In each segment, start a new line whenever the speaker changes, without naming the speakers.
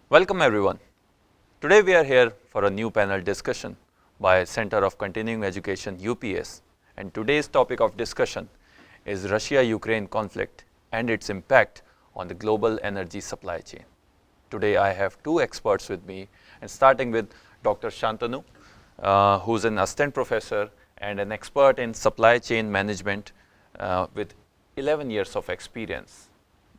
Welcome everyone. Today we are here for a new panel discussion by Center of Continuing Education UPS, and today's topic of discussion is Russia-Ukraine conflict and its impact on the global energy supply chain. Today I have two experts with me, and starting with Dr. Shantanu, who is an assistant professor and an expert in supply chain management with 11 years of experience.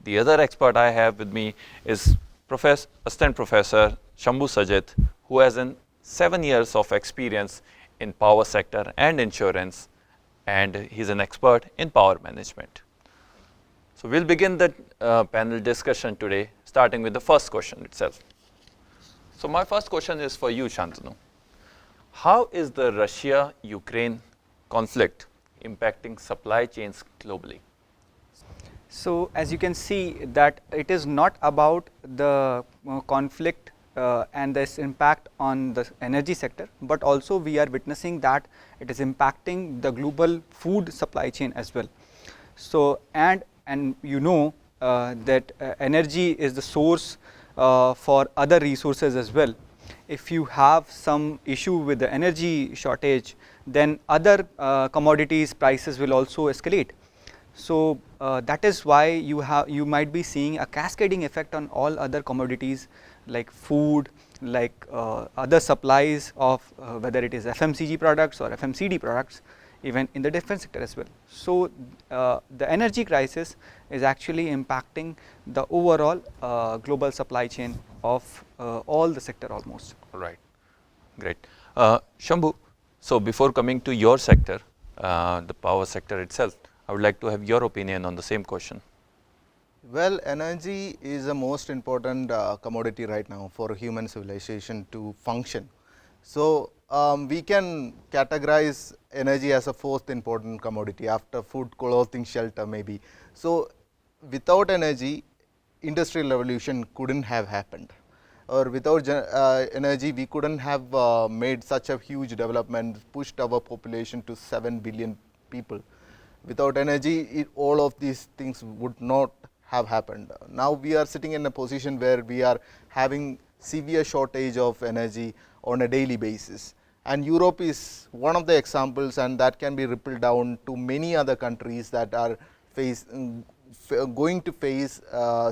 The other expert I have with me is Assistant Professor Shambhu Sajith, who has 7 years of experience in power sector and insurance, and he's an expert in power management. So we'll begin the panel discussion today, starting with the first question itself. So my first question is for you, Shantanu. How is the Russia-Ukraine conflict impacting supply chains globally?
So, as you can see that it is not about the conflict and this impact on the energy sector, but also we are witnessing that it is impacting the global food supply chain as well. So, and you know that energy is the source for other resources as well. If you have some issue with the energy shortage, then other commodities prices will also escalate. So that is why you might be seeing a cascading effect on all other commodities like food, like other supplies of whether it is FMCG products or FMCD products, even in the defense sector as well. So the energy crisis is actually impacting the overall global supply chain of all the sector almost.
Right, great. Shambhu, so before coming to your sector, the power sector itself, I would like to have your opinion on the same question.
Well, energy is the most important commodity right now for human civilization to function. So we can categorize energy as a fourth important commodity after food, clothing, shelter maybe. So without energy, industrial revolution couldn't have happened, or without energy we couldn't have made such a huge development, pushed our population to 7 billion people. Without energy, all of these things would not have happened. Now we are sitting in a position where we are having severe shortage of energy on a daily basis, and Europe is one of the examples, and that can be rippled down to many other countries that are going to face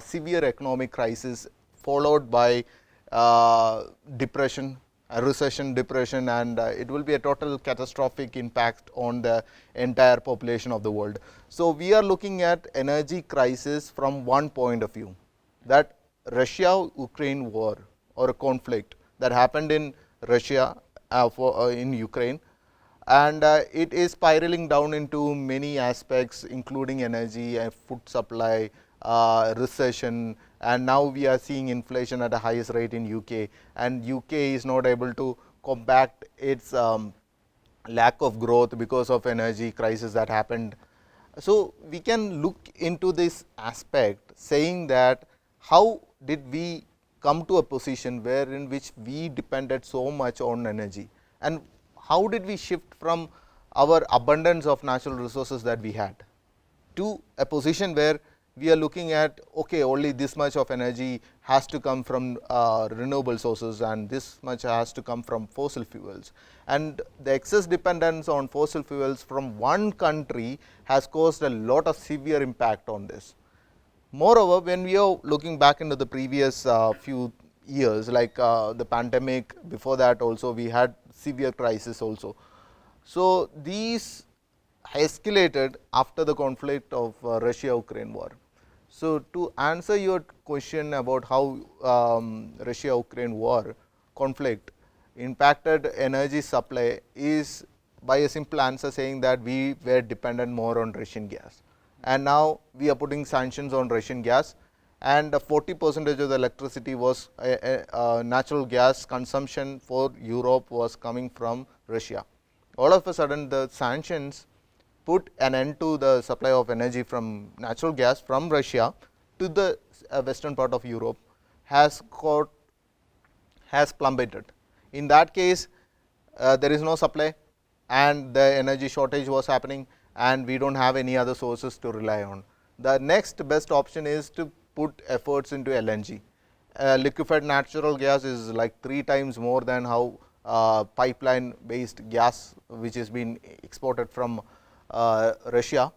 severe economic crisis, followed by depression, a recession, depression, and it will be a total catastrophic impact on the entire population of the world. So we are looking at energy crisis from one point of view, that Russia-Ukraine war or a conflict that happened in Russia in Ukraine, and it is spiraling down into many aspects, including energy, food supply, recession, and now we are seeing inflation at the highest rate in UK, and UK is not able to combat its lack of growth because of energy crisis that happened. So we can look into this aspect, saying that how did we come to a position where in which we depended so much on energy, and how did we shift from our abundance of natural resources that we had to a position where we are looking at, okay, only this much of energy has to come from renewable sources and this much has to come from fossil fuels, and the excess dependence on fossil fuels from one country has caused a lot of severe impact on this. Moreover, when we are looking back into the previous few years, like the pandemic, before that also we had severe crisis also. So these escalated after the conflict of Russia-Ukraine war. So to answer your question about how Russia-Ukraine war conflict impacted energy supply is by a simple answer, saying that we were dependent more on Russian gas, and now we are putting sanctions on Russian gas, and 40% of the electricity was natural gas consumption for Europe was coming from Russia. All of a sudden the sanctions put an end to the supply of energy from natural gas from Russia to the western part of Europe has plummeted. In that case, there is no supply and the energy shortage was happening, and we do not have any other sources to rely on. The next best option is to put efforts into LNG. liquefied natural gas is like 3 times more than how pipeline based gas which has been exported from Russia.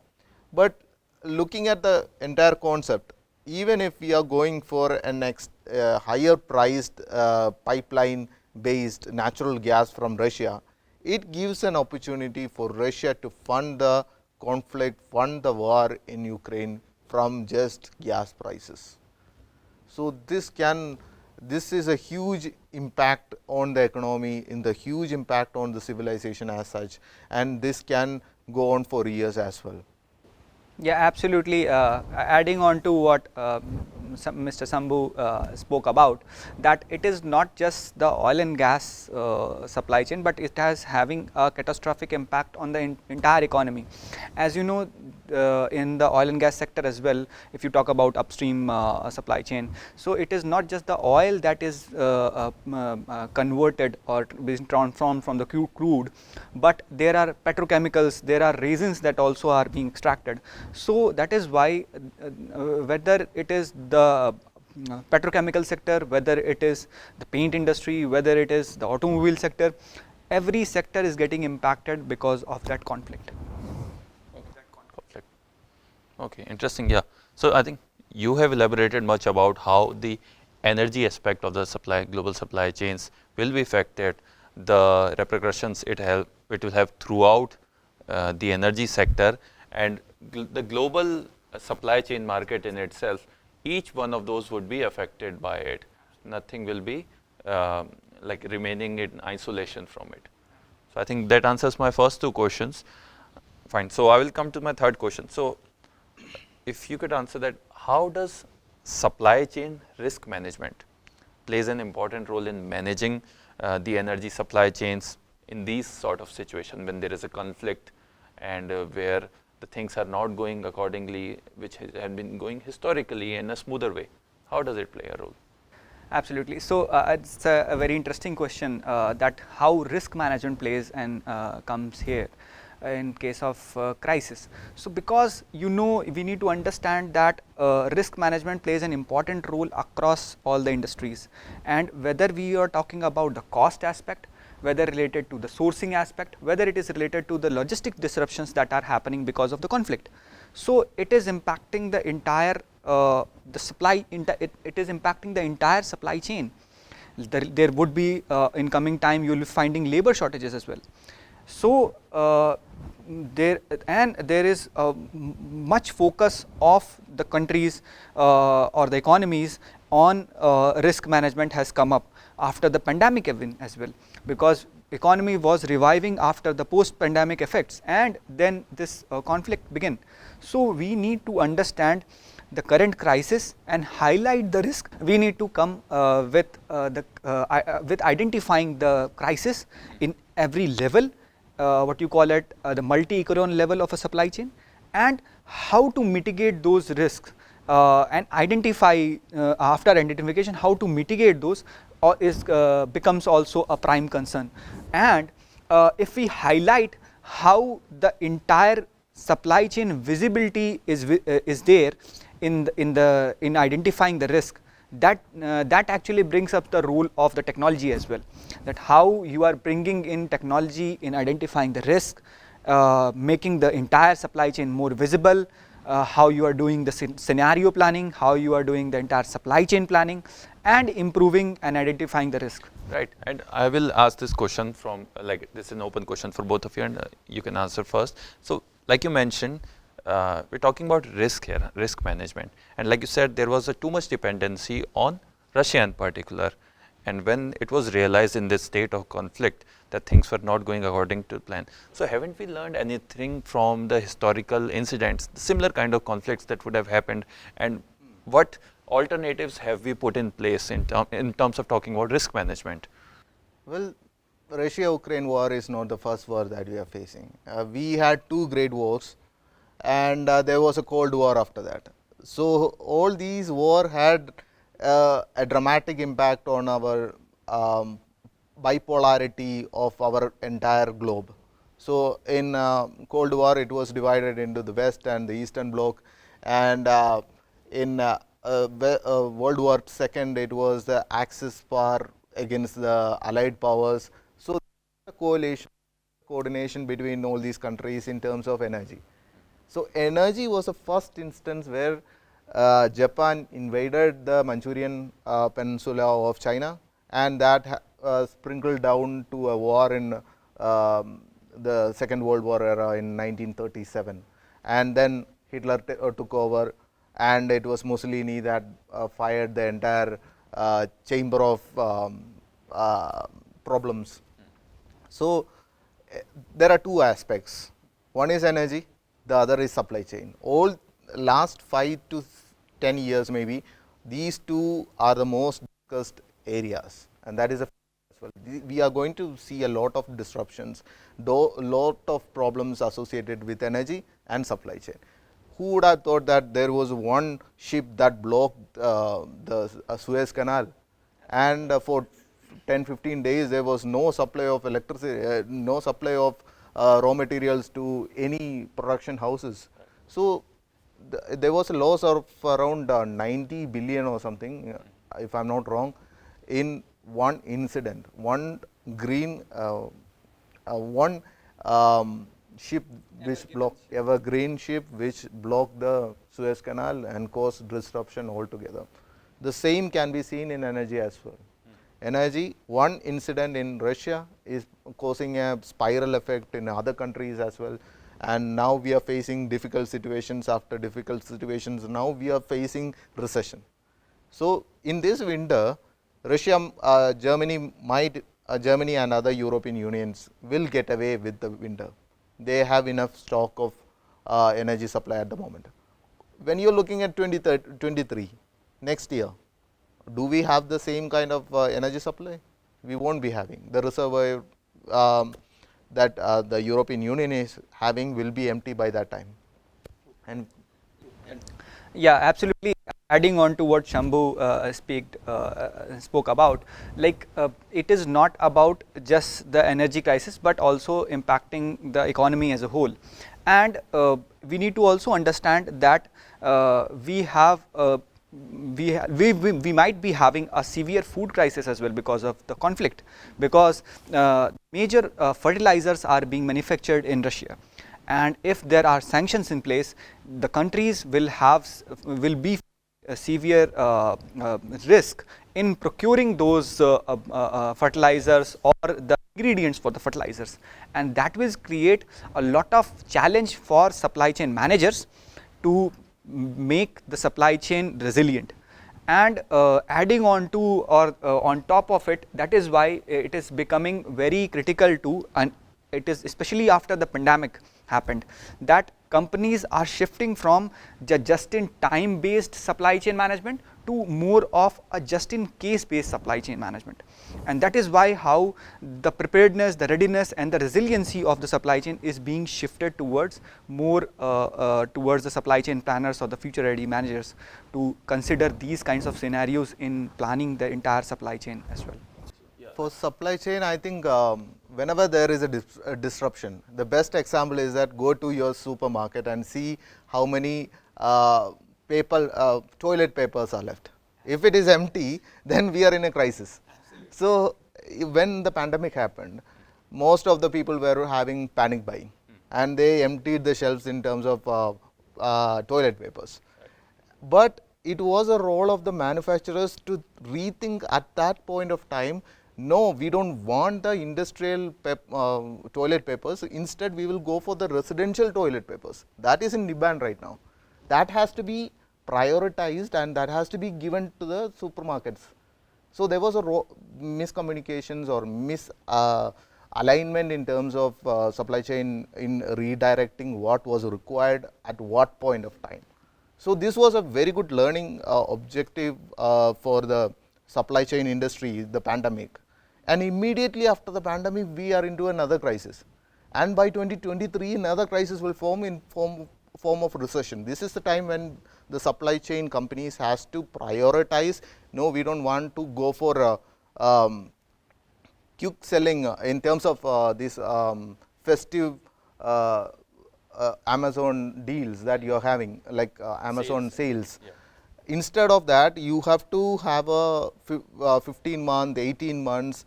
But looking at the entire concept, even if we are going for an higher priced pipeline based natural gas from Russia, it gives an opportunity for Russia to fund the conflict, fund the war in Ukraine from just gas prices. So, this is a huge impact on the economy, in the huge impact on the civilization as such, and this can go on for years as well.
Yeah, absolutely. Adding on to what Mr. Shambhu spoke about, that it is not just the oil and gas supply chain, but it has having a catastrophic impact on the entire economy. As you know, in the oil and gas sector as well, if you talk about upstream supply chain, so it is not just the oil that is converted or being transformed from the crude, but there are petrochemicals, there are resins that also are being extracted. So that is why whether it is the petrochemical sector, whether it is the paint industry, whether it is the automobile sector, every sector is getting impacted because of that conflict.
Conflict. Okay, interesting. Yeah. So I think you have elaborated much about how the energy aspect of the global supply chains will be affected, the repercussions it will have throughout the energy sector, and the global supply chain market in itself. Each one of those would be affected by it. Nothing will be like remaining in isolation from it. So I think that answers my first two questions. Fine. So I will come to my third question. So if you could answer that, how does supply chain risk management plays an important role in managing the energy supply chains in these sort of situations when there is a conflict and where the things are not going accordingly, which had been going historically in a smoother way? How does it play a role?
Absolutely. So it's a very interesting question, that how risk management plays and comes here in case of crisis. So because we need to understand that risk management plays an important role across all the industries, and whether we are talking about the cost aspect, whether related to the sourcing aspect, whether it is related to the logistic disruptions that are happening because of the conflict. So it is impacting the entire it is impacting the entire supply chain. There would be in coming time you will be finding labor shortages as well. So there is much focus of the countries or the economies on risk management has come up after the pandemic even as well, because economy was reviving after the post pandemic effects, and then this conflict began. So we need to understand the current crisis and highlight the risk. We need to come with identifying the crisis in every level, what you call it the multi-echelon level of a supply chain, and how to mitigate those risks and identify after identification how to mitigate those becomes also a prime concern. And if we highlight how the entire supply chain visibility is there in identifying the risk, that actually brings up the role of the technology as well, that how you are bringing in technology in identifying the risk, making the entire supply chain more visible, how you are doing the scenario planning, how you are doing the entire supply chain planning, and improving and identifying the risk.
Right, and I will ask this question from this is an open question for both of you, and you can answer first. So like you mentioned, we're talking about risk here, risk management, and like you said, there was a too much dependency on Russia in particular, and when it was realized in this state of conflict that things were not going according to plan. So haven't we learned anything from the historical incidents, similar kind of conflicts that would have happened, and what alternatives have we put in place in terms of talking about risk management?
Well, Russia-Ukraine war is not the first war that we are facing. We had two great wars, and there was a Cold War after that. So all these wars had a dramatic impact on our bipolarity of our entire globe. So in Cold War, it was divided into the West and the Eastern Bloc, and in World War II, it was the Axis power against the Allied powers. So, the coordination between all these countries in terms of energy. So, energy was the first instance where Japan invaded the Manchurian peninsula of China, and that sprinkled down to a war in the Second World War era in 1937. And then Hitler took over, and it was Mussolini that fired the entire chamber of problems. So, there are two aspects. One is energy, the other is supply chain. All last 5 to 10 years maybe, these two are the most discussed areas, and that is a well. We are going to see a lot of disruptions, lot of problems associated with energy and supply chain. Who would have thought that there was one ship that blocked the Suez Canal, and for 10-15 days there was no supply of electricity, no supply of raw materials to any production houses. So, there was a loss of around 90 billion or something, if I am not wrong, in one incident, one green, one ship which blocked, evergreen ship which blocked the Suez Canal and caused disruption altogether. The same can be seen in energy as well. Energy, one incident in Russia is causing a spiral effect in other countries as well, and now we are facing difficult situations. After difficult situations, now we are facing recession. So, in this winter, Russia, Germany Germany and other European unions will get away with the winter. They have enough stock of energy supply at the moment. When you are looking at 2023, next year, do we have the same kind of energy supply? We won't be having. The reservoir that the European Union is having will be empty by that time. And
yeah, absolutely. Adding on to what Shambhu spoke about, like it is not about just the energy crisis, but also impacting the economy as a whole. And we need to also understand that we might be having a severe food crisis as well because of the conflict, because major fertilizers are being manufactured in Russia, and if there are sanctions in place, the countries will be a severe risk in procuring those fertilizers or the ingredients for the fertilizers, and that will create a lot of challenge for supply chain managers to make the supply chain resilient. And adding on to or on top of it, that is why it is becoming very critical to, and it is especially after the pandemic happened, that companies are shifting from just in time based supply chain management to more of a just in case based supply chain management. And that is why how the preparedness, the readiness and the resiliency of the supply chain is being shifted towards more towards the supply chain planners or the future ready managers to consider these kinds of scenarios in planning the entire supply chain as well.
for supply chain, I think whenever there is a disruption, the best example is that go to your supermarket and see how many toilet papers are left. If it is empty, then we are in a crisis. So, when the pandemic happened, most of the people were having panic buying, and they emptied the shelves in terms of toilet papers. But it was a role of the manufacturers to rethink at that point of time, no, we don't want the industrial toilet papers, instead we will go for the residential toilet papers. That is in demand right now. That has to be prioritized and that has to be given to the supermarkets. So, there was a miscommunications or misalignment in terms of supply chain in redirecting what was required at what point of time. So, this was a very good learning objective for the supply chain industry, the pandemic. And immediately after the pandemic, we are into another crisis. And by 2023, another crisis will form in form of recession. This is the time when the supply chain companies has to prioritize. No, we don't want to go for quick selling in terms of this festive Amazon deals that you are having, like Amazon sales. Yeah. instead of that, you have to have a 15 month, 18 months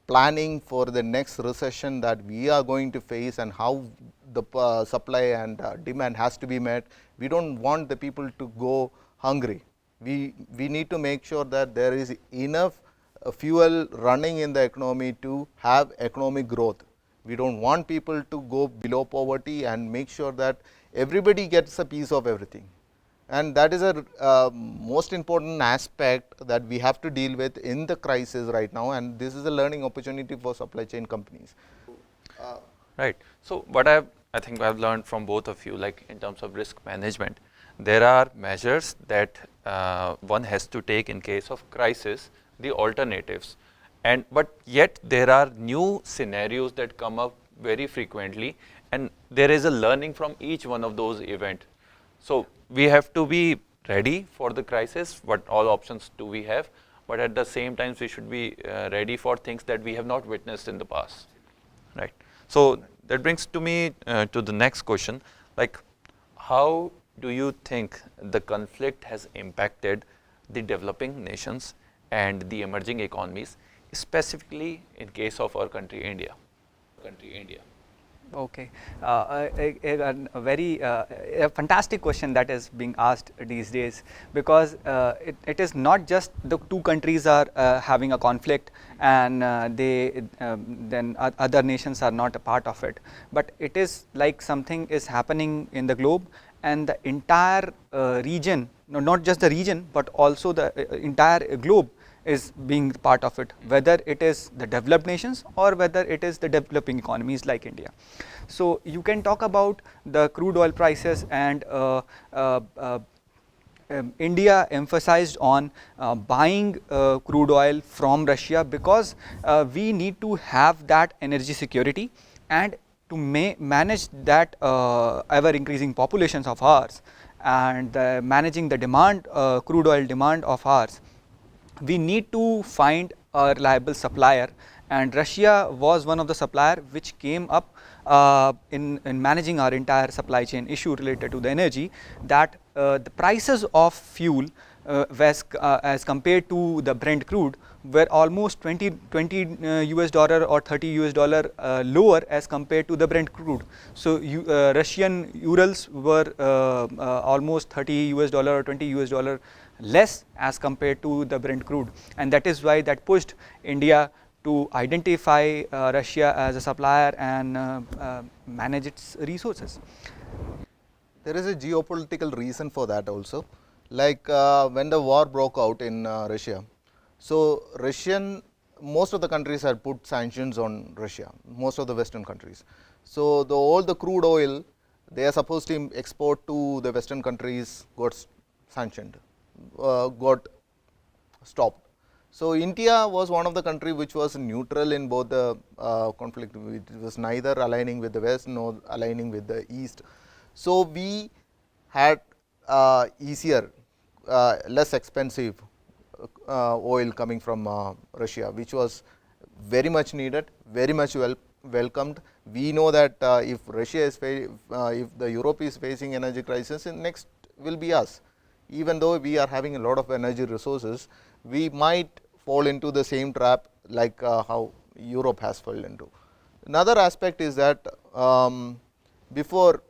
planning for the next recession that we are going to face and how the supply and demand has to be met. We don't want the people to go hungry. We need to make sure that there is enough fuel running in the economy to have economic growth. We don't want people to go below poverty, and make sure that everybody gets a piece of everything. And that is a most important aspect that we have to deal with in the crisis right now, and this is a learning opportunity for supply chain companies.
Right. So, what I think I've learned from both of you, like in terms of risk management, there are measures that one has to take in case of crisis, the alternatives, and but yet there are new scenarios that come up very frequently, and there is a learning from each one of those events. So, we have to be ready for the crisis, what all options do we have, but at the same time we should be ready for things that we have not witnessed in the past, right. So, that brings to me to the next question, like how do you think the conflict has impacted the developing nations and the emerging economies, specifically in case of our country India?
Okay, a very a fantastic question that is being asked these days, because it is not just the two countries are having a conflict and then other nations are not a part of it, but it is like something is happening in the globe, and the entire region, no, not just the region but also the entire globe is being part of it, whether it is the developed nations or whether it is the developing economies like India. So, you can talk about the crude oil prices, and India emphasized on buying crude oil from Russia, because we need to have that energy security, and to manage that ever increasing populations of ours, and managing the demand, crude oil demand of ours, we need to find a reliable supplier, and Russia was one of the supplier which came up in managing our entire supply chain issue related to the energy, that the prices of fuel as compared to the Brent crude were almost 20 US dollar or 30 US dollar lower as compared to the Brent crude. So, Russian Urals were almost 30 US dollar or 20 US dollar less as compared to the Brent crude, and that is why that pushed India to identify Russia as a supplier and manage its resources.
There is a geopolitical reason for that also, like when the war broke out in Russia. So, most of the countries had put sanctions on Russia, most of the Western countries. So, all the crude oil they are supposed to export to the Western countries got sanctioned, got stopped. So, India was one of the country which was neutral in both the conflict. It was neither aligning with the West nor aligning with the East. So, we had easier, less expensive oil coming from Russia, which was very much needed, very much welcomed. We know that if Russia is if the Europe is facing energy crisis, next will be us. Even though we are having a lot of energy resources, we might fall into the same trap like how Europe has fallen into. Another aspect is that before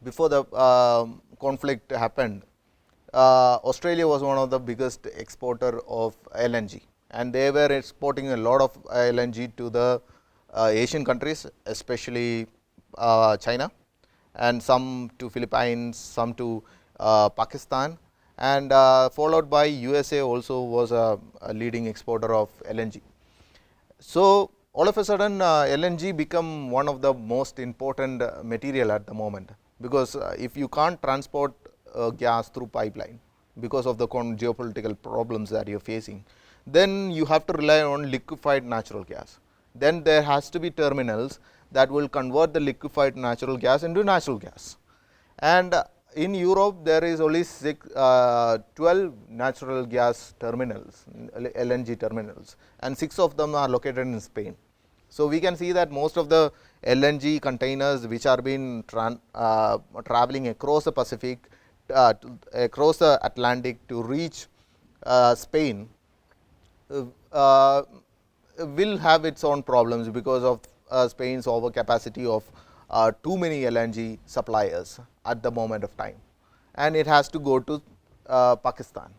the conflict happened, Australia was one of the biggest exporter of LNG, and they were exporting a lot of LNG to the Asian countries, especially China, and some to Philippines, some to Pakistan, and followed by USA also was a leading exporter of LNG. So, all of a sudden LNG become one of the most important material at the moment, because if you can't transport gas through pipeline because of the geopolitical problems that you are facing, then you have to rely on liquefied natural gas. Then there has to be terminals that will convert the liquefied natural gas into natural gas. And in Europe, there is only 12 natural gas terminals, LNG terminals, and 6 of them are located in Spain. So, we can see that most of the LNG containers which are being traveling across the Pacific across the Atlantic to reach Spain uh, will have its own problems because of Spain's overcapacity of too many LNG suppliers at the moment of time, and it has to go to Pakistan.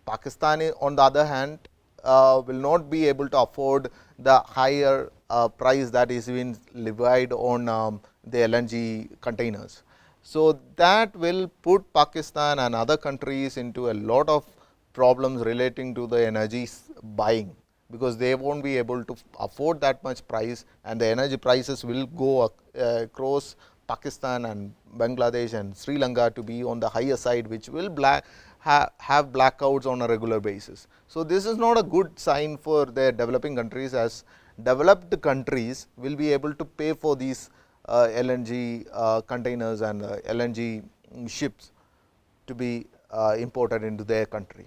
Pakistan, on the other hand, will not be able to afford the higher price that is being levied on the LNG containers. So, that will put Pakistan and other countries into a lot of problems relating to the energy buying, because they will not be able to afford that much price, and the energy prices will go across Pakistan and Bangladesh and Sri Lanka to be on the higher side, which will have blackouts on a regular basis. So, this is not a good sign for the developing countries, as developed countries will be able to pay for these LNG containers and LNG ships to be imported into their country.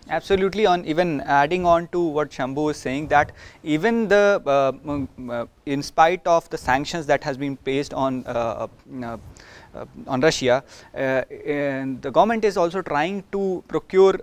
Absolutely. On even adding on to what Shambhu is saying, that even the in spite of the sanctions that has been placed on Russia, and the government is also trying to procure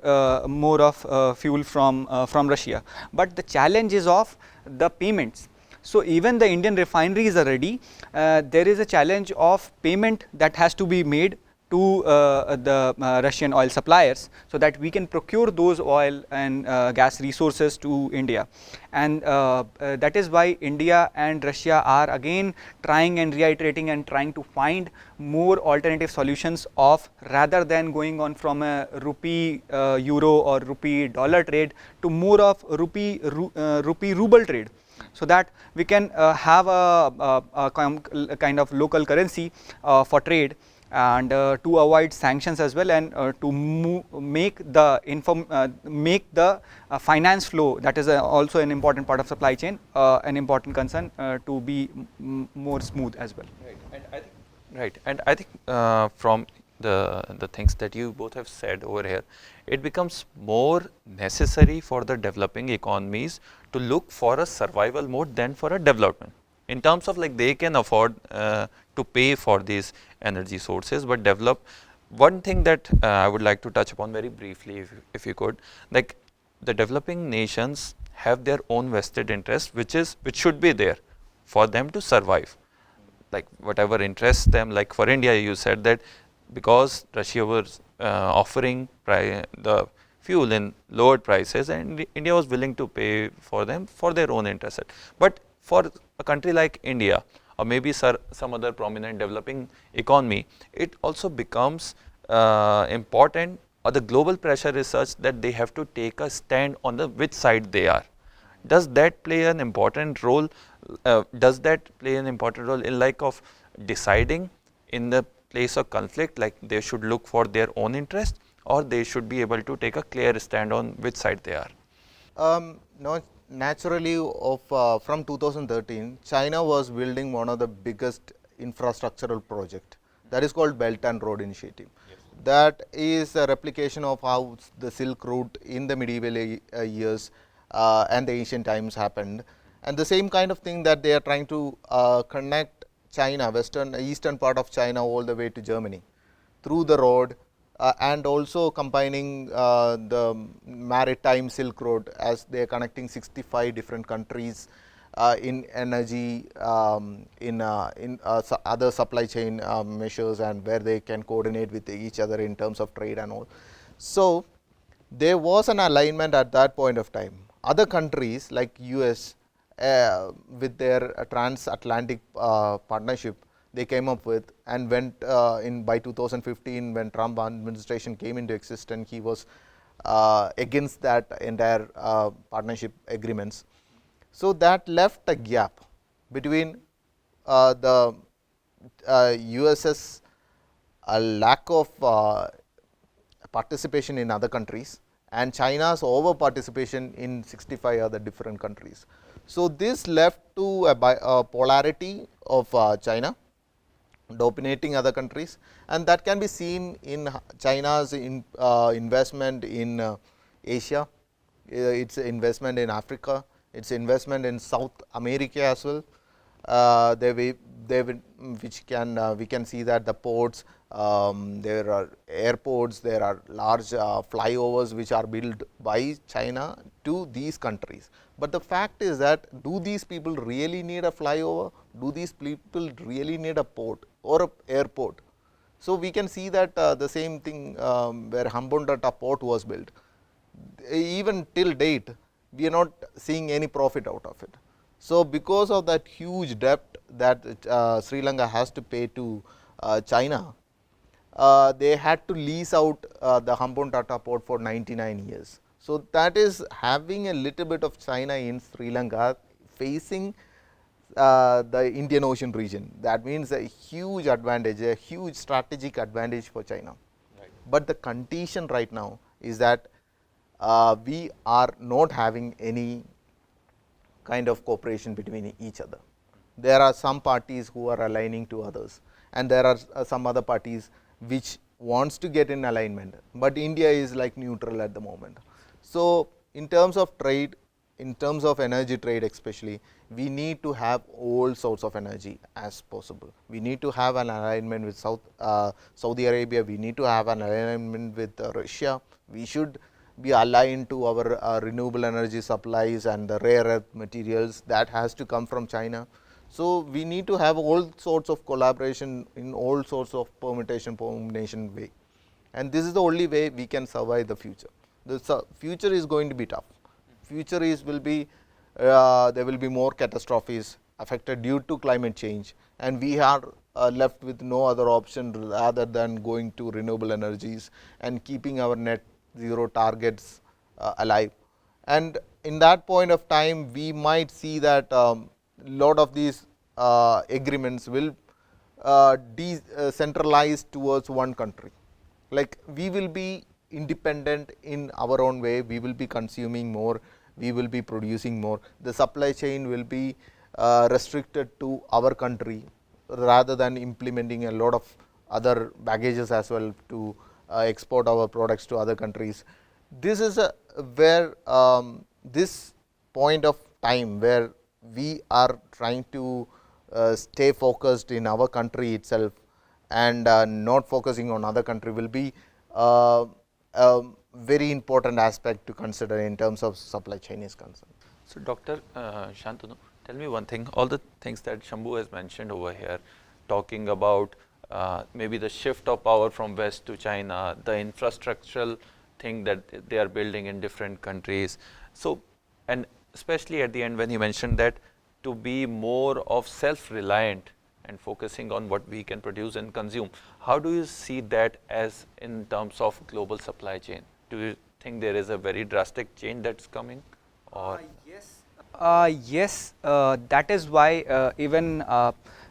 more of fuel from Russia, but the challenge is of the payments. So, even the Indian refineries are ready, there is a challenge of payment that has to be made to the Russian oil suppliers, so that we can procure those oil and gas resources to India. And that is why India and Russia are again trying and reiterating and trying to find more alternative solutions of, rather than going on from a rupee euro or rupee dollar trade to more of rupee ruble trade, so that we can have a kind of local currency for trade, and to avoid sanctions as well, and to make the finance flow, that is also an important part of supply chain, an important concern, to be more smooth as well.
Right, and I think from the things that you both have said over here, it becomes more necessary for the developing economies to look for a survival mode than for a development, in terms of like they can afford to pay for these energy sources, but develop. One thing that I would like to touch upon very briefly, if you could, like the developing nations have their own vested interest, which should be there for them to survive, like whatever interests them. Like for India, you said that because Russia was offering the fuel in lowered prices, and India was willing to pay for them for their own interest. But for a country like India, or maybe some other prominent developing economy, it also becomes important, or the global pressure is such that they have to take a stand on the which side they are. Does that play an important role? In like of deciding in the place of conflict, like they should look for their own interest, or they should be able to take a clear stand on which side they are?
No, naturally, from 2013, China was building one of the biggest infrastructural project, that is called Belt and Road Initiative. Yes. That is a replication of how the Silk Route in the medieval years and the ancient times happened, and the same kind of thing that they are trying to connect China, eastern part of China, all the way to Germany through the road, and also combining the maritime Silk Road, as they are connecting 65 different countries in energy, in other supply chain measures, and where they can coordinate with each other in terms of trade and all. So, there was an alignment at that point of time. Other countries like US, with their transatlantic partnership, they came up with, and went by 2015, when Trump administration came into existence, he was against that entire partnership agreements. So, that left a gap between the US's lack of participation in other countries and China's over participation in 65 other different countries. So, this left to a polarity of China dominating other countries, and that can be seen in China's investment in Asia, its investment in Africa, its investment in South America as well. We can see that the ports, there are airports, there are large flyovers which are built by China to these countries. But the fact is that, do these people really need a flyover? Do these people really need a port or a airport? So, we can see that the same thing where Hambundata port was built, even till date we are not seeing any profit out of it. So, because of that huge debt that Sri Lanka has to pay to China, they had to lease out the Hambundata port for 99 years. So, that is having a little bit of China in Sri Lanka facing the Indian Ocean region. That means a huge advantage, a huge strategic advantage for China. Right. But the condition right now is that we are not having any kind of cooperation between each other. There are some parties who are aligning to others, and there are some other parties which wants to get in alignment, but India is like neutral at the moment. So, in terms of trade, in terms of energy trade especially, we need to have all sorts of energy as possible. We need to have an alignment with Saudi Arabia, we need to have an alignment with Russia, we should be aligned to our renewable energy supplies and the rare earth materials that has to come from China. So, we need to have all sorts of collaboration in all sorts of permutation way, and this is the only way we can survive the future. The future is going to be tough. Future is will be there will be more catastrophes affected due to climate change, and we are left with no other option rather than going to renewable energies and keeping our net zero targets alive. And in that point of time, we might see that lot of these agreements will decentralize towards one country. Like, we will be independent in our own way, we will be consuming more, we will be producing more. The supply chain will be restricted to our country rather than implementing a lot of other baggages as well to export our products to other countries. This is where this point of time where we are trying to stay focused in our country itself and not focusing on other country will be a very important aspect to consider in terms of supply chain is concerned.
So, Dr. Shantanu, tell me one thing, all the things that Shambhu has mentioned over here, talking about maybe the shift of power from West to China, the infrastructural thing that they are building in different countries. So, and especially at the end when he mentioned that to be more of self-reliant and focusing on what we can produce and consume, how do you see that as in terms of global supply chain? Do you think there is a very drastic change that's coming? Or
yes, that is why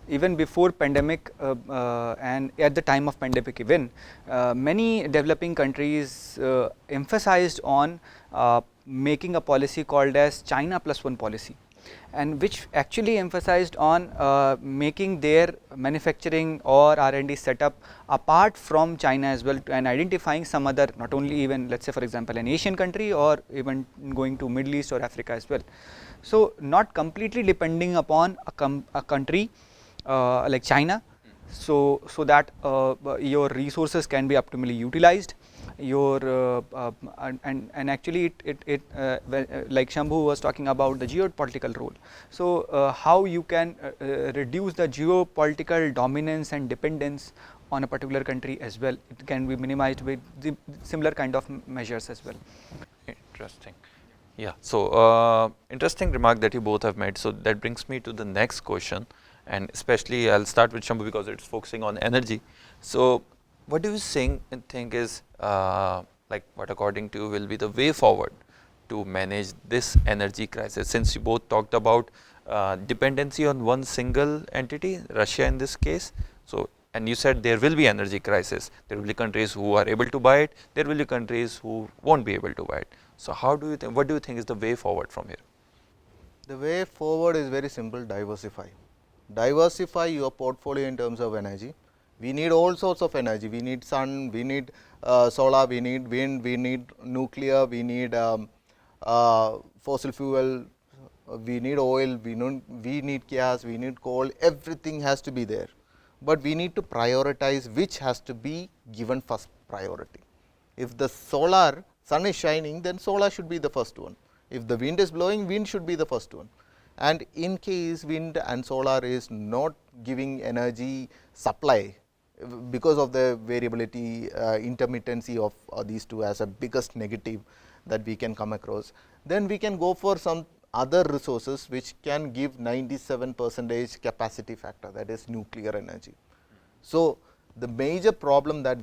even before pandemic and at the time of pandemic even, many developing countries emphasized on making a policy called as China plus one policy, and which actually emphasized on making their manufacturing or R&D setup apart from China as well, and identifying some other, not only even let us say for example an Asian country or even going to Middle East or Africa as well. So, not completely depending upon a country like China, so that your resources can be optimally utilized, your and actually it like Shambhu was talking about the geopolitical role. So, how you can reduce the geopolitical dominance and dependence on a particular country as well, it can be minimized with the similar kind of measures as well.
interesting. Yeah. So, interesting remark that you both have made. So, that brings me to the next question, and especially I will start with Shambhu because it is focusing on energy. So, what do you think is like what according to you will be the way forward to manage this energy crisis, since you both talked about dependency on one single entity, Russia in this case. So, and you said there will be energy crisis, there will be countries who are able to buy it, there will be countries who won't be able to buy it. So, how do you think, what do you think is the way forward from here?
The way forward is very simple: diversify. Diversify your portfolio in terms of energy. We need all sorts of energy. We need sun, we need solar, we need wind, we need nuclear, we need fossil fuel, we need oil, we need gas, we need coal. Everything has to be there. but we need to prioritize which has to be given first priority. If the sun is shining, then solar should be the first one. If the wind is blowing, wind should be the first one. And in case wind and solar is not giving energy supply because of the variability, intermittency of these two as a biggest negative that we can come across, then we can go for some other resources which can give 97% capacity factor, that is nuclear energy. So, the major problem that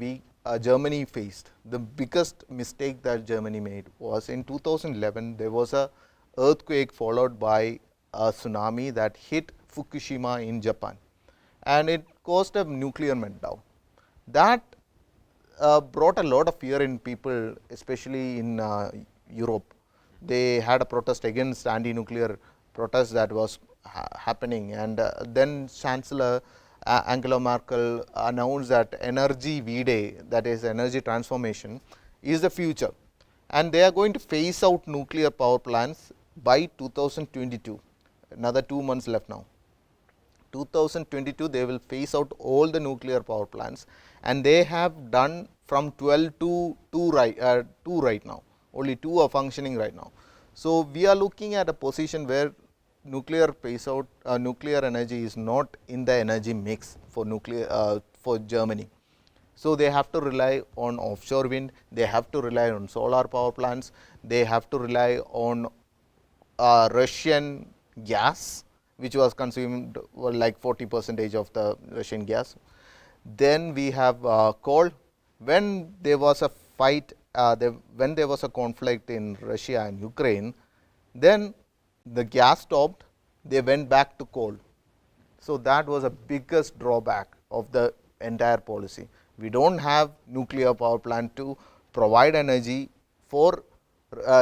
Germany faced, the biggest mistake that Germany made was in 2011 there was a earthquake followed by a tsunami that hit Fukushima in Japan, and it caused a nuclear meltdown. That brought a lot of fear in people, especially in Europe. They had a protest against anti-nuclear protest that was happening, and then Chancellor Angela Merkel announced that energy V-Day, that is energy transformation, is the future, and they are going to phase out nuclear power plants by 2022. Another 2 months left now. 2022 they will phase out all the nuclear power plants, and they have done from 12 to 2 right now. Only 2 are functioning right now. So, we are looking at a position where nuclear phase out, nuclear energy is not in the energy mix for for Germany. So, they have to rely on offshore wind, they have to rely on solar power plants, they have to rely on Russian gas, which was consumed like 40% of the Russian gas. Then we have coal. When there was a fight, when there was a conflict in Russia and Ukraine, then the gas stopped, they went back to coal. So, that was a biggest drawback of the entire policy. We do not have nuclear power plant to provide energy for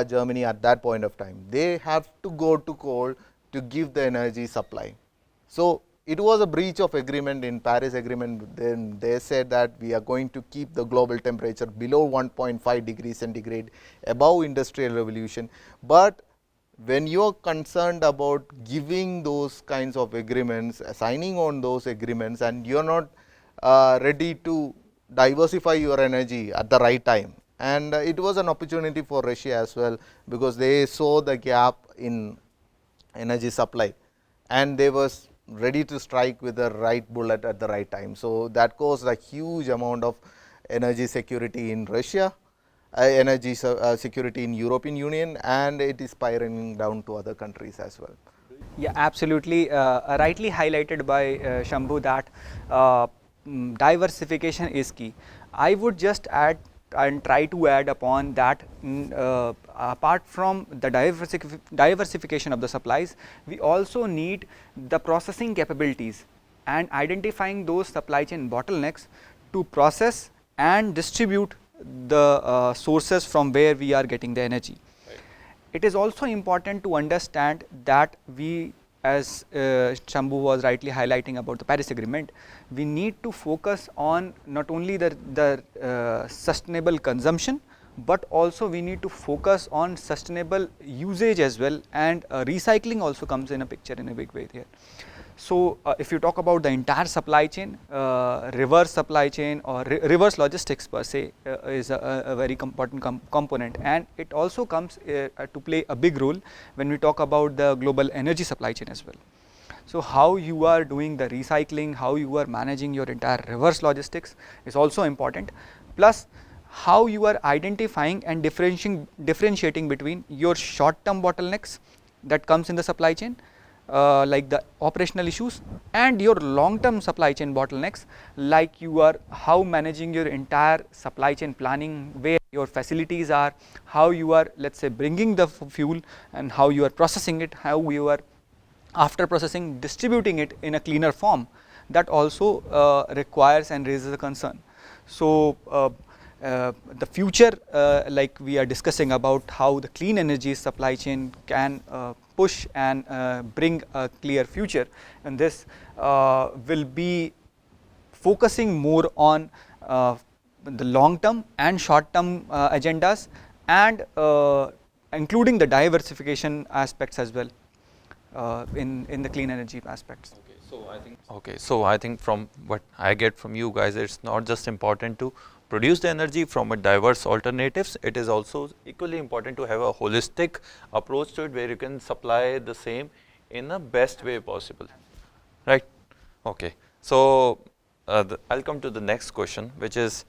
Germany at that point of time. They have to go to coal to give the energy supply. So, it was a breach of agreement in Paris agreement. Then they said that we are going to keep the global temperature below 1.5 degrees centigrade, above industrial revolution. But when you are concerned about giving those kinds of agreements, signing on those agreements, and you are not ready to diversify your energy at the right time, and it was an opportunity for Russia as well, because they saw the gap in energy supply, and they was ready to strike with the right bullet at the right time. So, that caused a huge amount of energy security in Russia, energy security in European Union, and it is spiraling down to other countries as well.
Yeah, absolutely. Rightly highlighted by Shambhu that diversification is key. I would just add and try to add upon that apart from the diversification of the supplies, we also need the processing capabilities and identifying those supply chain bottlenecks to process and distribute the sources from where we are getting the energy. Right. It is also important to understand that we, as Shambhu was rightly highlighting about the Paris Agreement, we need to focus on not only the sustainable consumption, but also we need to focus on sustainable usage as well, and recycling also comes in a picture in a big way here. So, if you talk about the entire supply chain, reverse supply chain or reverse logistics per se is a very important component, and it also comes to play a big role when we talk about the global energy supply chain as well. So, how you are doing the recycling, how you are managing your entire reverse logistics is also important, plus how you are identifying and differentiating between your short term bottlenecks that comes in the supply chain, like the operational issues, and your long term supply chain bottlenecks, like you are how managing your entire supply chain planning, where your facilities are, how you are, let us say, bringing the fuel, and how you are processing it, how you are after processing distributing it in a cleaner form. That also requires and raises a concern. So, the future, like we are discussing about how the clean energy supply chain can push and bring a clear future, and this will be focusing more on the long term and short term agendas, and including the diversification aspects as well. in the clean energy aspects.
So I think from what I get from you guys, it's not just important to produce the energy from a diverse alternatives, it is also equally important to have a holistic approach to it where you can supply the same in the best way possible, right? Okay, so I'll come to the next question, which is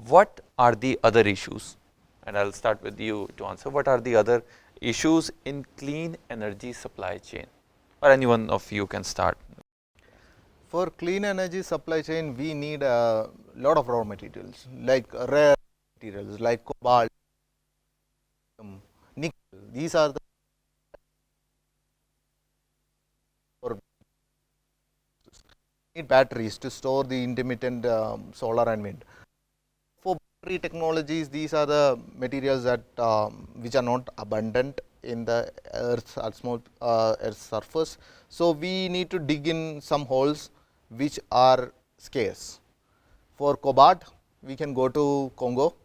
what are the other issues, and I'll start with you to answer. What are the other issues in clean energy supply chain, or any one of you can start.
For clean energy supply chain, we need a lot of raw materials like rare materials like cobalt, nickel. These are the need batteries to store the intermittent solar and wind. For battery technologies, these are the materials that which are not abundant in the Earth's Earth's surface. So we need to dig in some holes which are scarce. For cobalt, we can go to Congo,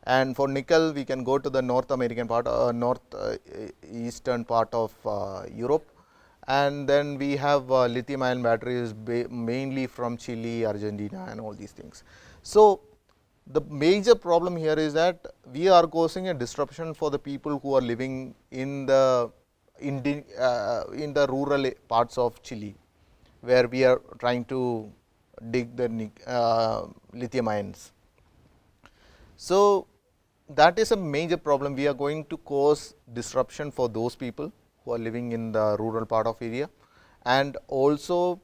and for nickel, we can go to the North American part, eastern part of Europe. And then we have lithium-ion batteries mainly from Chile, Argentina, and all these things. So the major problem here is that we are causing a disruption for the people who are living in the rural parts of Chile, where we are trying to dig the lithium ions. So that is a major problem. We are going to cause disruption for those people who are living in the rural part of area, and also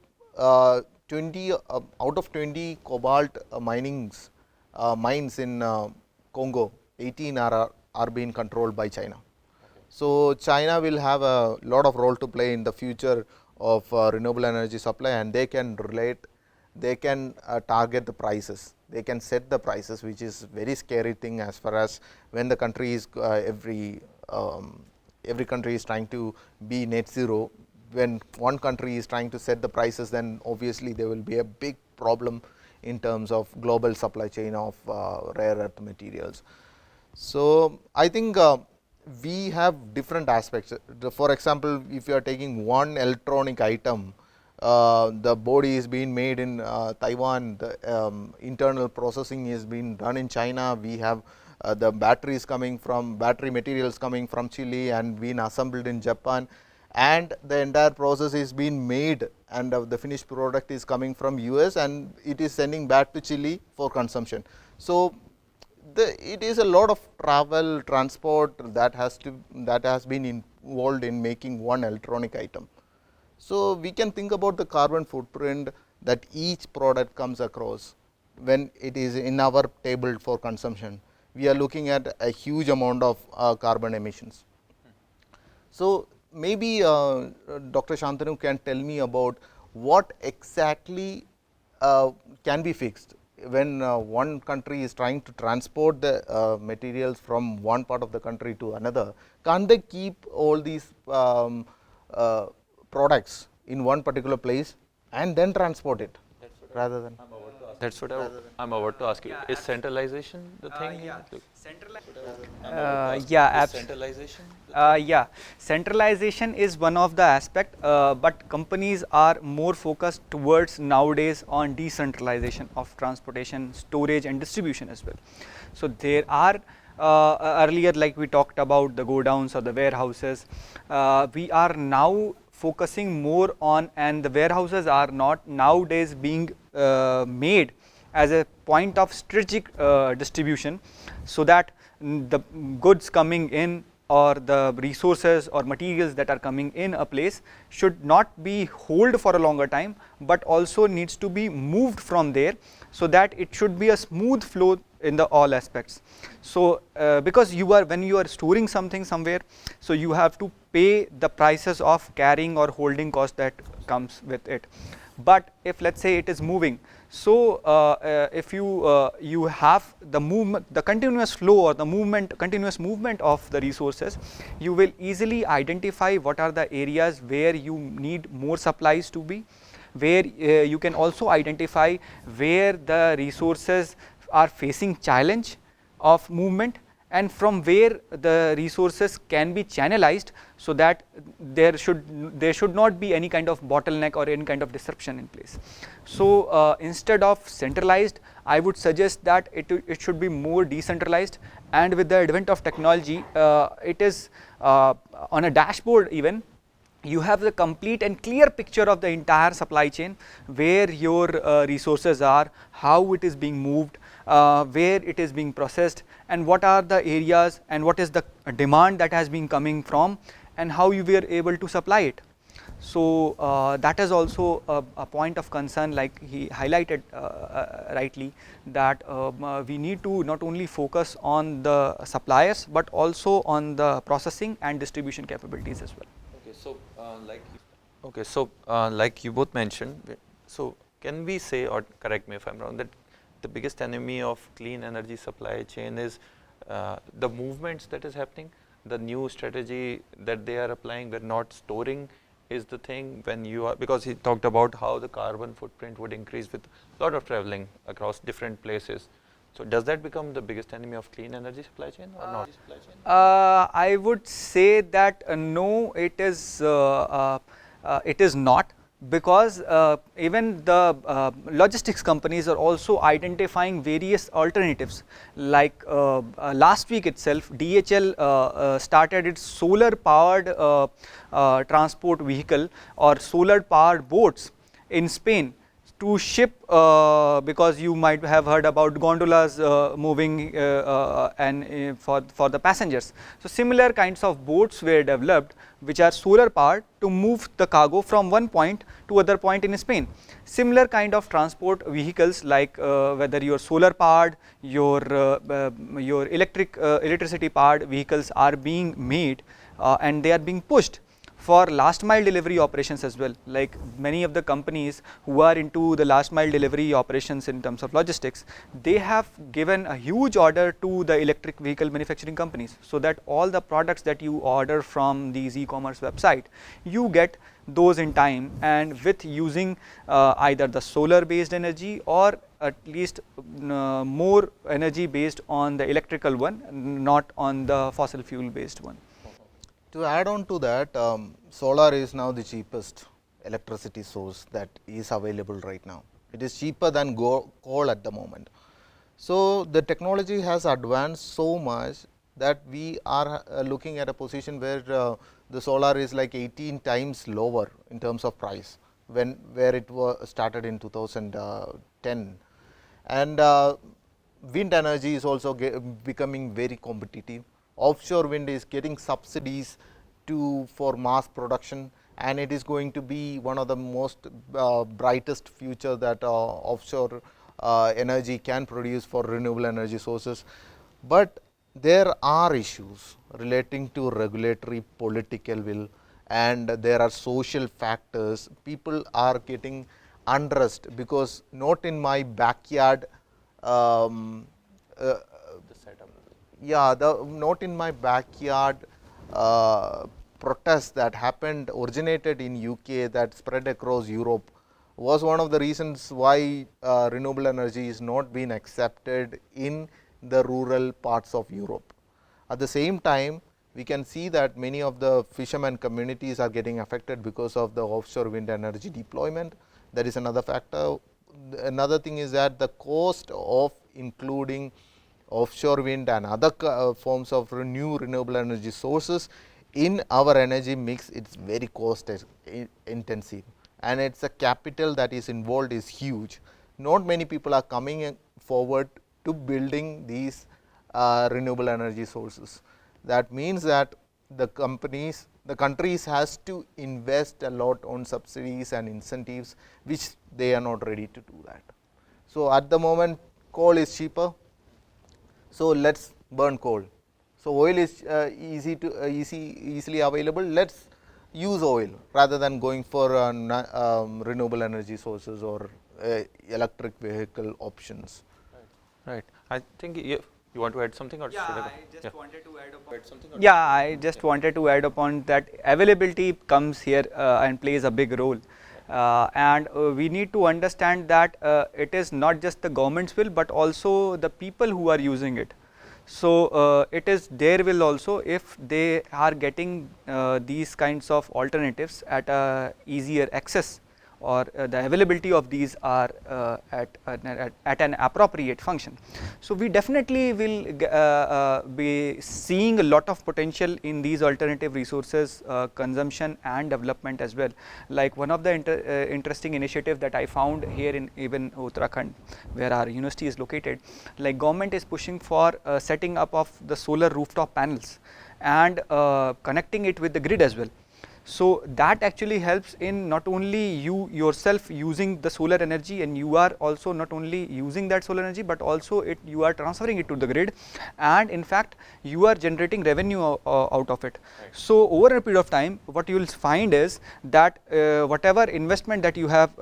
20 out of 20 cobalt mines in Congo, 18 are being controlled by China. So China will have a lot of role to play in the future of renewable energy supply, and they can target the prices, they can set the prices, which is very scary thing as far as when the country is every country is trying to be net zero. When one country is trying to set the prices, then obviously there will be a big problem in terms of global supply chain of rare earth materials. So I think we have different aspects. For example, if you are taking one electronic item, the body is being made in Taiwan, the internal processing is being done in China. We have the battery materials coming from Chile and being assembled in Japan, and the entire process is being made, and the finished product is coming from US and it is sending back to Chile for consumption. So it is a lot of transport that has been involved in making one electronic item. So we can think about the carbon footprint that each product comes across when it is in our table for consumption. We are looking at a huge amount of carbon emissions. So maybe Dr. Shantanu can tell me about what exactly can be fixed when one country is trying to transport the materials from one part of the country to another. Can't they keep all these products in one particular place and then transport it rather than?
That's what I'm about to ask you. Is centralization the thing?
Centralization is one of the aspect, but companies are more focused towards nowadays on decentralization of transportation, storage and distribution as well. So there are earlier, like we talked about the godowns or the warehouses, we are now focusing more on, and the warehouses are not nowadays being made as a point of strategic distribution, so that the goods coming in or the resources or materials that are coming in a place should not be held for a longer time, but also needs to be moved from there, so that it should be a smooth flow in the all aspects. So because when you are storing something somewhere, so you have to pay the prices of carrying or holding cost that comes with it. But if let's say it is moving, so if you have the movement, the continuous flow or the continuous movement of the resources, you will easily identify what are the areas where you need more supplies to be, where you can also identify where the resources are facing challenge of movement, and from where the resources can be channelized, so that there should not be any kind of bottleneck or any kind of disruption in place. So instead of centralized, I would suggest that it should be more decentralized, and with the advent of technology, it is on a dashboard even, you have the complete and clear picture of the entire supply chain, where your resources are, how it is being moved, where it is being processed, and what are the areas and what is the demand that has been coming from, and how you were able to supply it. So that is also a point of concern, like he highlighted rightly, that we need to not only focus on the suppliers but also on the processing and distribution capabilities as well.
Like you both mentioned, so can we say, or correct me if I'm wrong, that the biggest enemy of clean energy supply chain is the movements that is happening, the new strategy that they are applying, where not storing is the thing, when you are, because he talked about how the carbon footprint would increase with a lot of traveling across different places. So does that become the biggest enemy of clean energy supply chain or not?
I would say that no, it is not, because even the logistics companies are also identifying various alternatives. Like last week itself, DHL started its solar powered transport vehicle or solar powered boats in Spain to ship, because you might have heard about gondolas moving and for the passengers. So similar kinds of boats were developed which are solar powered to move the cargo from one point to other point in Spain. Similar kind of transport vehicles, like whether you are solar powered, your electricity powered vehicles are being made, and they are being pushed for last mile delivery operations as well. Like many of the companies who are into the last mile delivery operations in terms of logistics, they have given a huge order to the electric vehicle manufacturing companies, so that all the products that you order from these e-commerce website, you get those in time, and with using either the solar based energy or at least more energy based on the electrical one, not on the fossil fuel based one.
To add on to that, solar is now the cheapest electricity source that is available right now. It is cheaper than coal at the moment. So the technology has advanced so much that we are looking at a position where the solar is like 18 times lower in terms of price where it was started in 2010. And wind energy is also becoming very competitive. Offshore wind is getting subsidies for mass production, and it is going to be one of the most brightest future that offshore energy can produce for renewable energy sources. But there are issues relating to regulatory political will, and there are social factors. People are getting unrest because not in my backyard, not in my backyard protests that happened, originated in UK, that spread across Europe, was one of the reasons why renewable energy is not being accepted in the rural parts of Europe. At the same time, we can see that many of the fishermen communities are getting affected because of the offshore wind energy deployment. That is another factor. Another thing is that the cost of including offshore wind and other forms of new renewable energy sources in our energy mix, it is very cost intensive, and it is a capital that is involved is huge. Not many people are coming forward to building these renewable energy sources. That means that the countries has to invest a lot on subsidies and incentives, which they are not ready to do that. So at the moment, coal is cheaper, so let's burn coal. So oil is easily available. Let's use oil rather than going for renewable energy sources or electric vehicle options.
Right. I think you want to add something, or
I just wanted to add upon that availability comes here and plays a big role. And we need to understand that it is not just the government's will, but also the people who are using it. So it is there will also, if they are getting these kinds of alternatives at a easier access, or the availability of these are at an appropriate function. So we definitely will be seeing a lot of potential in these alternative resources consumption and development as well. Like one of the interesting initiative that I found here in even Uttarakhand, where our university is located, like government is pushing for setting up of the solar rooftop panels and connecting it with the grid as well. So that actually helps in not only you yourself using the solar energy, and you are also not only using that solar energy, but also you are transferring it to the grid, and in fact you are generating revenue out of it. Right. So over a period of time, what you will find is that whatever investment that you have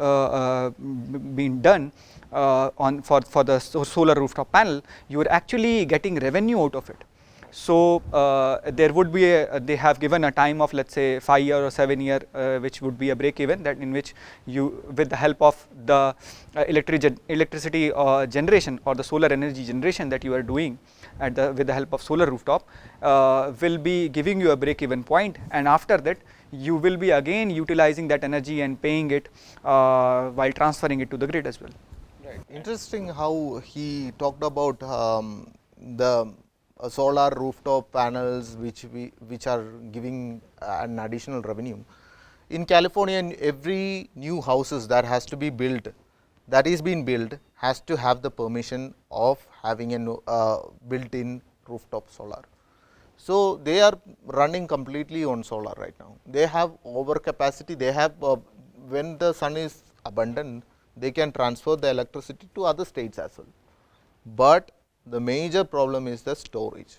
been done for the solar rooftop panel, you are actually getting revenue out of it. So there would be they have given a time of, let's say, 5 year or 7 year, which would be a break even, that in which you, with the help of the electricity generation or the solar energy generation that you are doing with the help of solar rooftop, will be giving you a break even point, and after that you will be again utilizing that energy and paying it while transferring it to the grid as well.
Right. Interesting how he talked about the solar rooftop panels which are giving an additional revenue. In California, in every new houses that has to be built, that is being built, has to have the permission of having a built-in rooftop solar. So they are running completely on solar right now. They have overcapacity. They have when the sun is abundant, they can transfer the electricity to other states as well. But the major problem is the storage.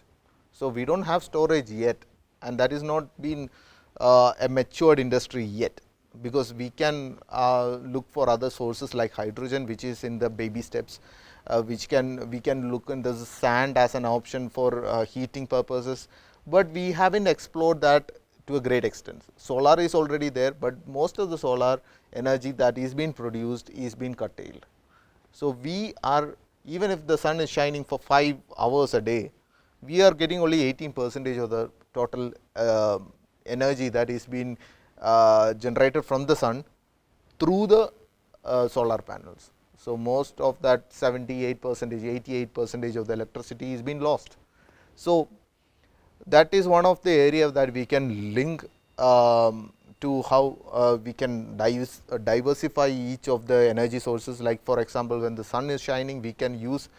So we don't have storage yet, and that is not been a matured industry yet, because we can look for other sources like hydrogen, which is in the baby steps, we can look in the sand as an option for heating purposes, but we haven't explored that to a great extent. Solar is already there, but most of the solar energy that is being produced is being curtailed. So we are, even if the sun is shining for 5 hours a day, we are getting only 18% of the total energy that is being generated from the sun through the solar panels. So most of that 78%, 88% of the electricity is being lost. So that is one of the areas that we can link to how we can diversify each of the energy sources. Like for example, when the sun is shining, we can use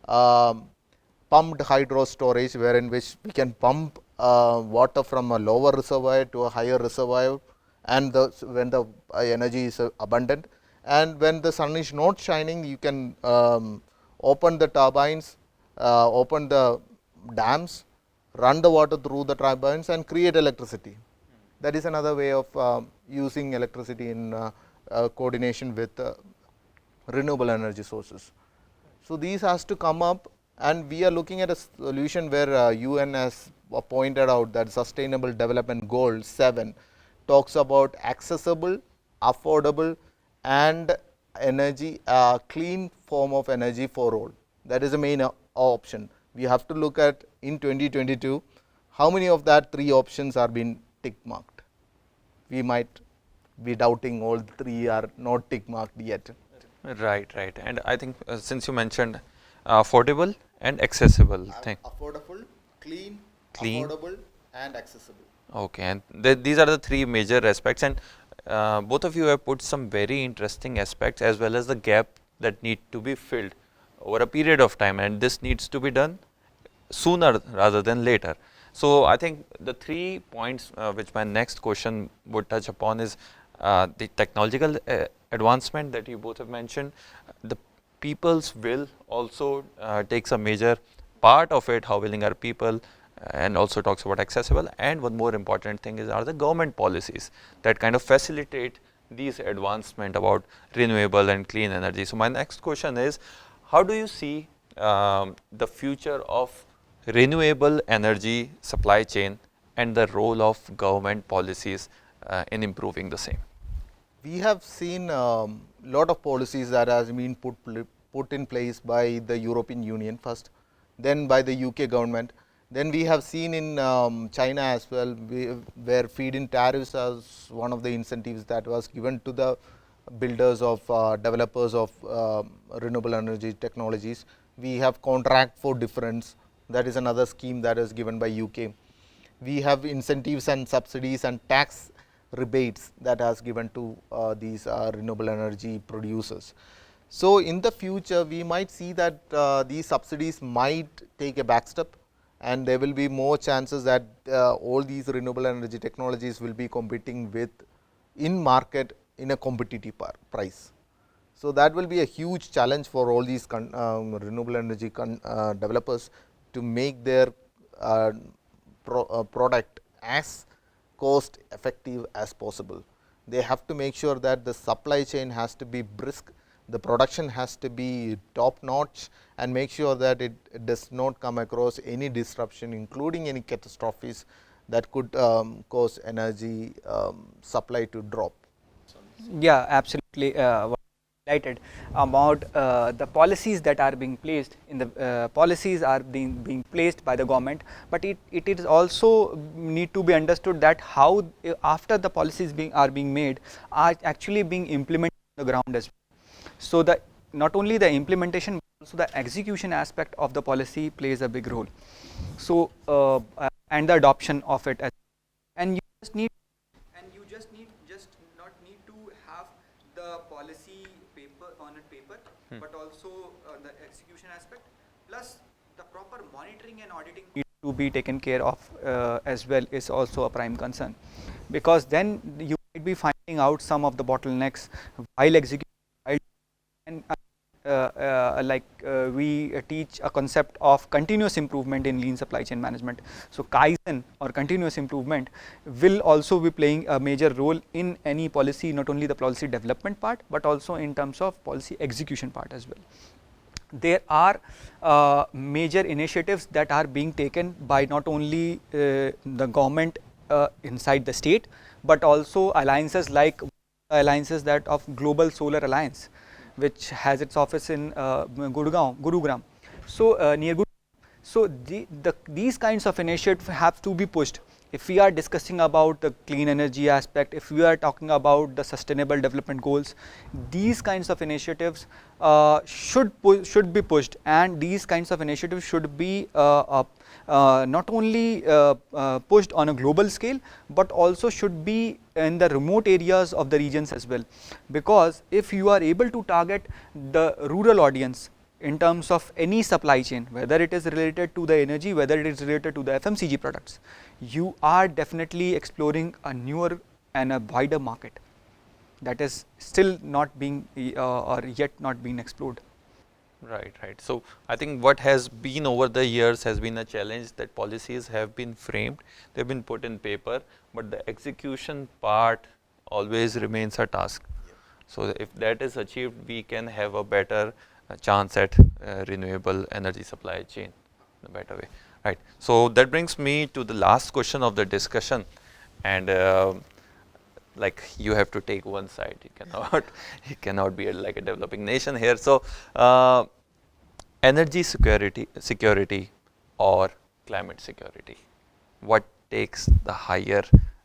pumped hydro storage, wherein which we can pump water from a lower reservoir to a higher reservoir, and when the energy is abundant. And when the sun is not shining, you can open the turbines, open the dams, run the water through the turbines and create electricity. That is another way of using electricity in coordination with renewable energy sources. So these has to come up, and we are looking at a solution where UN has pointed out that Sustainable Development Goal 7 talks about accessible, affordable and energy clean form of energy for all. That is the main option. We have to look at in 2022 how many of that 3 options are being tick marked. We might be doubting all 3 are not tick marked yet.
Right, right. And I think since you mentioned affordable and accessible thing.
Affordable, clean, affordable and accessible.
Okay, and these are the 3 major aspects, and both of you have put some very interesting aspects as well as the gap that need to be filled over a period of time, and this needs to be done sooner rather than later. So I think the 3 points which my next question would touch upon is the technological advancement that you both have mentioned. The people's will also takes a major part of it, how willing are people, and also talks about accessible. And one more important thing is, are the government policies that kind of facilitate these advancement about renewable and clean energy. So my next question is, how do you see the future of renewable energy supply chain and the role of government policies in improving the same?
We have seen lot of policies that has been put in place by the European Union first. then by the UK government. Then we have seen in China as well, where feed-in tariffs as one of the incentives that was given to the builders of developers of renewable energy technologies. We have contract for difference, that is another scheme that is given by UK. We have incentives and subsidies and tax rebates that has given to these renewable energy producers. So, in the future we might see that these subsidies might take a back step, and there will be more chances that all these renewable energy technologies will be competing with in market in a competitive price. So, that will be a huge challenge for all these renewable energy developers to make their product as cost effective as possible. They have to make sure that the supply chain has to be brisk, the production has to be top notch, and make sure that it does not come across any disruption, including any catastrophes that could cause energy supply to drop.
Yeah, absolutely. Highlighted about the policies that are being placed in the policies are being placed by the government, but it is also need to be understood that how after the policies are being made are actually being implemented on the ground as well. So the not only the implementation but also the execution aspect of the policy plays a big role. So and the adoption of it as well. And you just need just not need to have the policy paper on a paper, but also the execution aspect, plus the proper monitoring and auditing need to be taken care of as well is also a prime concern, because then you might be finding out some of the bottlenecks while executing. And we teach a concept of continuous improvement in lean supply chain management. So Kaizen or continuous improvement will also be playing a major role in any policy, not only the policy development part, but also in terms of policy execution part as well. There are major initiatives that are being taken by not only the government inside the state, but also alliances like alliances that of Global Solar Alliance, which has its office in Gurugram. So near Gurugram. So these kinds of initiatives have to be pushed. If we are discussing about the clean energy aspect, if we are talking about the sustainable development goals, these kinds of initiatives should be pushed, and these kinds of initiatives should be not only pushed on a global scale, but also should be in the remote areas of the regions as well. Because if you are able to target the rural audience in terms of any supply chain, whether it is related to the energy, whether it is related to the FMCG products, you are definitely exploring a newer and a wider market that is still not being or yet not being explored.
Right, right. So I think what has been over the years has been a challenge that policies have been framed, they have been put in paper, but the execution part always remains a task. So if that is achieved, we can have a better chance at renewable energy supply chain in a better way. Right. So that brings me to the last question of the discussion, and like you have to take one side. You cannot be like a developing nation here. So energy security or climate security, what takes the higher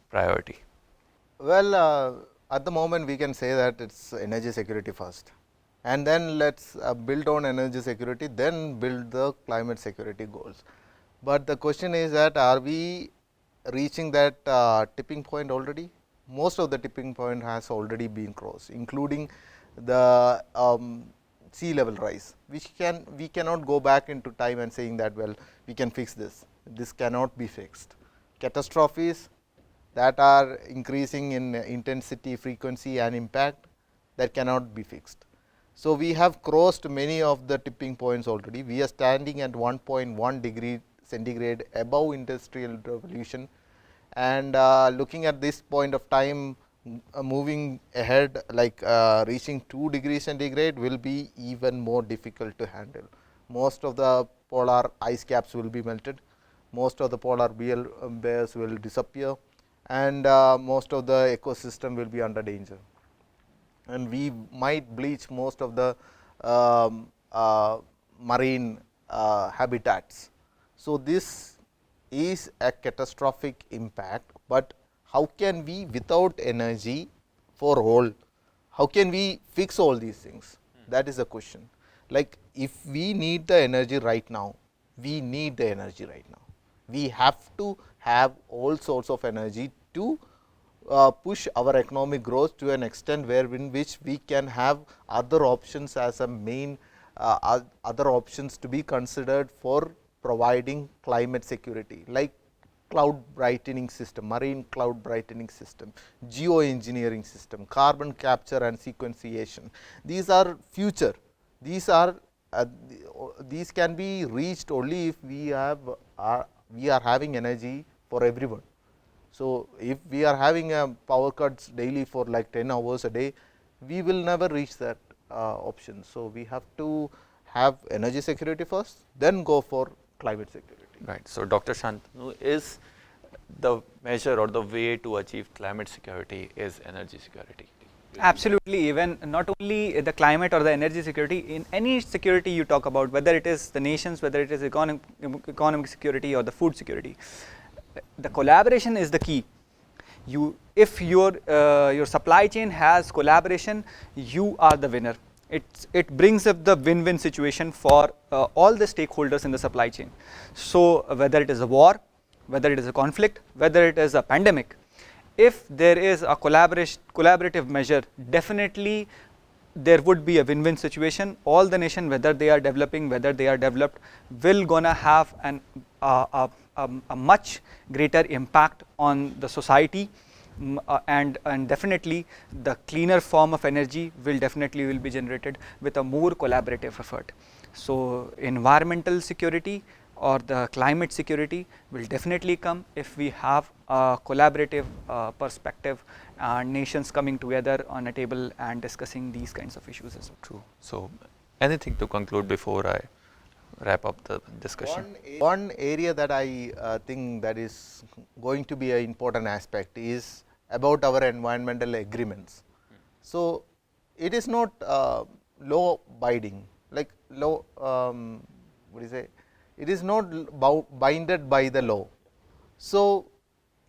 priority?
Well, at the moment we can say that it's energy security first, and then let's build on energy security, then build the climate security goals. But the question is that are we reaching that tipping point already? Most of the tipping point has already been crossed, including the sea level rise, which we cannot go back into time and saying that, well, we can fix this. This cannot be fixed. Catastrophes that are increasing in intensity, frequency and impact, that cannot be fixed. So, we have crossed many of the tipping points already. We are standing at 1.1 degree centigrade above industrial revolution, and looking at this point of time, moving ahead, like reaching 2 degrees centigrade will be even more difficult to handle. Most of the polar ice caps will be melted, most of the polar bears will disappear, and most of the ecosystem will be under danger, and we might bleach most of the marine habitats. So, this is a catastrophic impact, but how can we without energy for all, how can we fix all these things? That is the question. Like if we need the energy right now, we need the energy right now. We have to have all sorts of energy to push our economic growth to an extent where in which we can have other options as a main other options to be considered for providing climate security, like cloud brightening system, marine cloud brightening system, geoengineering system, carbon capture and sequenciation. These are future. These are these can be reached only if we have we are having energy for everyone. So, if we are having a power cuts daily for like 10 hours a day, we will never reach that option. So, we have to have energy security first, then go for climate security.
Right. So, Dr. Shantanu, is the measure or the way to achieve climate security is energy security?
Absolutely, even not only the climate or the energy security, in any security you talk about, whether it is the nations, whether it is economic security or the food security, the collaboration is the key. If your supply chain has collaboration, you are the winner. It brings up the win-win situation for all the stakeholders in the supply chain. So whether it is a war, whether it is a conflict, whether it is a pandemic, if there is a collaborative measure, definitely there would be a win-win situation. All the nation, whether they are developing, whether they are developed, will gonna have a much greater impact on the society, and definitely the cleaner form of energy will be generated with a more collaborative effort. So environmental security or the climate security will definitely come if we have a collaborative perspective and nations coming together on a table and discussing these kinds of issues as well.
True. So anything to conclude before I wrap up the discussion?
One area that I think that is going to be an important aspect is about our environmental agreements. So it is not law abiding, like law, what do you say, it is not binded by the law. So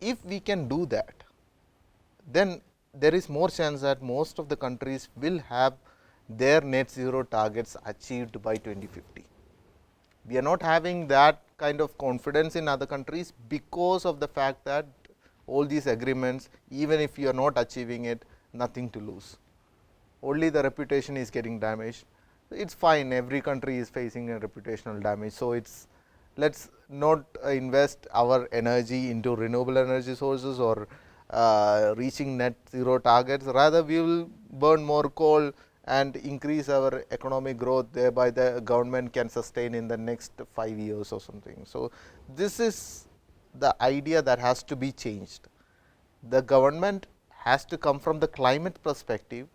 if we can do that, then there is more chance that most of the countries will have their net zero targets achieved by 2050. We are not having that kind of confidence in other countries because of the fact that all these agreements, even if you are not achieving it, nothing to lose. Only the reputation is getting damaged. It is fine, every country is facing a reputational damage. So it's, let's not invest our energy into renewable energy sources or reaching net zero targets. Rather, we will burn more coal and increase our economic growth, thereby the government can sustain in the next 5 years or something. So this is the idea that has to be changed. The government has to come from the climate perspective,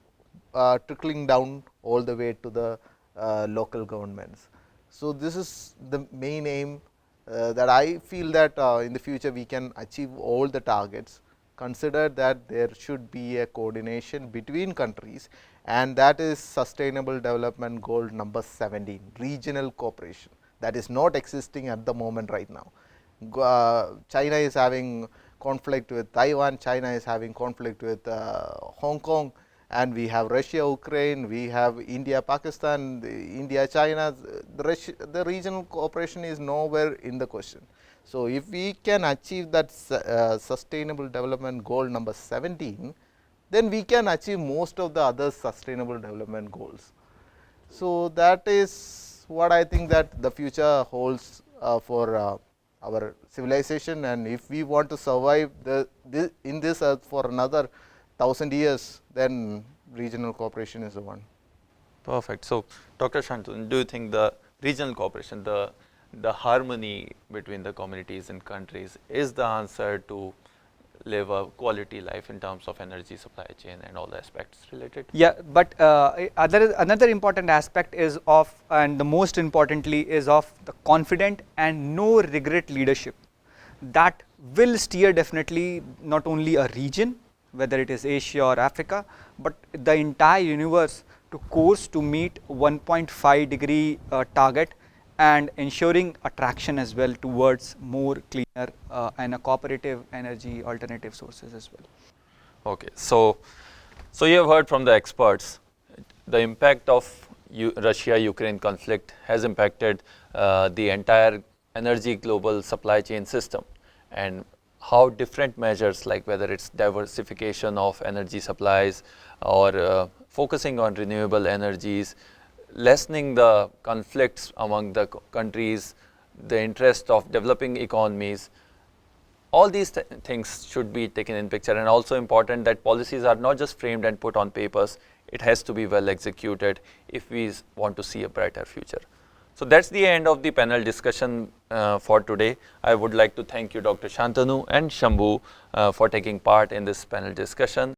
trickling down all the way to the local governments. So this is the main aim that I feel that in the future we can achieve all the targets. Consider that there should be a coordination between countries, and that is sustainable development goal number 17, regional cooperation, that is not existing at the moment right now. China is having conflict with Taiwan, China is having conflict with Hong Kong, and we have Russia, Ukraine, we have India, Pakistan, India, China. The regional cooperation is nowhere in the question. So if we can achieve that sustainable development goal number 17, then we can achieve most of the other sustainable development goals. So that is what I think that the future holds for our civilization, and if we want to survive in this earth for another 1000 years, then regional cooperation is the one.
Perfect. So Dr. Shantanu, do you think the regional cooperation, the harmony between the communities and countries is the answer to live a quality life in terms of energy supply chain and all the aspects related?
Yeah, but another important aspect is of, and the most importantly is of the confident and no regret leadership that will steer definitely not only a region, whether it is Asia or Africa, but the entire universe to course to meet 1.5 degree target and ensuring attraction as well towards more cleaner and a cooperative energy alternative sources as well.
Okay, so you have heard from the experts, the impact of Russia-Ukraine conflict has impacted the entire energy global supply chain system, and how different measures, like whether it's diversification of energy supplies or focusing on renewable energies, lessening the conflicts among the countries, the interest of developing economies, all these things should be taken in picture. And also important that policies are not just framed and put on papers, it has to be well executed if we want to see a brighter future. So that's the end of the panel discussion for today. I would like to thank you, Dr. Shantanu and Shambhu, for taking part in this panel discussion.